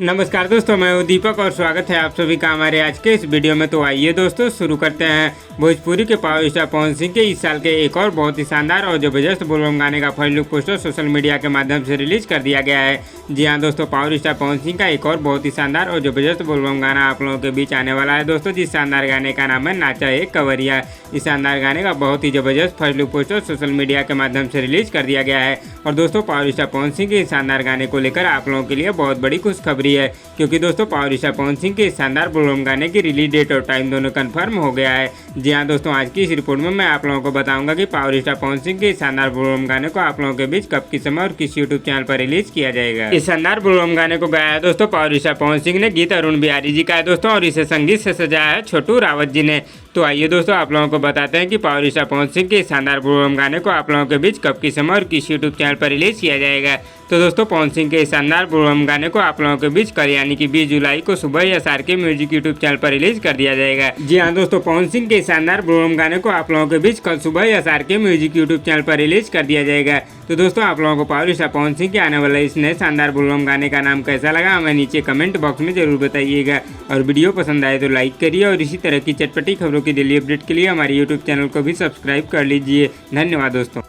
नमस्कार दोस्तों, मैं हूं दीपक और स्वागत है आप सभी का हमारे आज के इस वीडियो में। तो आइए दोस्तों शुरू करते हैं। भोजपुरी के पावर स्टार पवन सिंह के इस साल के एक और बहुत ही शानदार और जबरदस्त बोलबम गाने का first look poster social media के माध्यम से रिलीज कर दिया गया है। जी हाँ दोस्तों, पावर स्टार पवन सिंह का एक और बहुत ही शानदार और जबरदस्त बोलबम गाना आप लोगों के बीच आने वाला है दोस्तों। जिस शानदार गाने का नाम है नाचा एक कवरिया। इस शानदार गाने का बहुत ही जबरदस्त first look poster social media के माध्यम से रिलीज कर दिया गया है। और दोस्तों, पावर स्टार पवन सिंह के इस शानदार गाने को लेकर आप लोगों के लिए बहुत बड़ी खुशखबरी है, क्योंकि दोस्तों पावर स्टार पवन सिंह के शानदार बोलबम गाने की रिलीज डेट और टाइम दोनों कंफर्म हो गया है। जी हाँ दोस्तों, आज की इस रिपोर्ट में मैं आप लोगों को बताऊंगा कि पावर स्टार पवन सिंह के शानदार बोलबम गाने को आप लोगों के बीच कब, किस समय और किस यूट्यूब चैनल पर रिलीज किया जाएगा। इस शानदार बोलबम गाने को गाया है दोस्तों पावर स्टार पवन सिंह ने, गीत अरुण बिहारी जी का है दोस्तों, और इसे संगीत से सजाया है छोटू रावत जी ने। तो आइए दोस्तों आप लोगों को बताते हैं कि पावर स्टार पवन सिंह के शानदार बोलबम गाने को आप लोगों के बीच कब, किस समय और किस यूट्यूब चैनल पर रिलीज किया जाएगा। तो दोस्तों, पवन सिंह के शानदार बोलबम गाने को आप लोगों के बीच कल यानी कि 20 जुलाई को सुबह या SRK के म्यूजिक यूट्यूब चैनल पर रिलीज कर दिया जाएगा। जी हाँ दोस्तों, पवन सिंह के शानदार बोलबम गाने को आप लोगों के बीच कल सुबह या SRK के म्यूजिक यूट्यूब चैनल पर रिलीज कर दिया जाएगा। तो दोस्तों, आप लोगों को पावर स्टार पवन सिंह के आने वाले इस नए शानदार बोलबम गाने का नाम कैसा लगा हमें नीचे कमेंट बॉक्स में जरूर बताइएगा। और वीडियो पसंद आए तो लाइक करिए और इसी तरह की चटपटी खबरों की डेली अपडेट के लिए हमारे यूट्यूब चैनल को भी सब्सक्राइब कर लीजिए। धन्यवाद दोस्तों।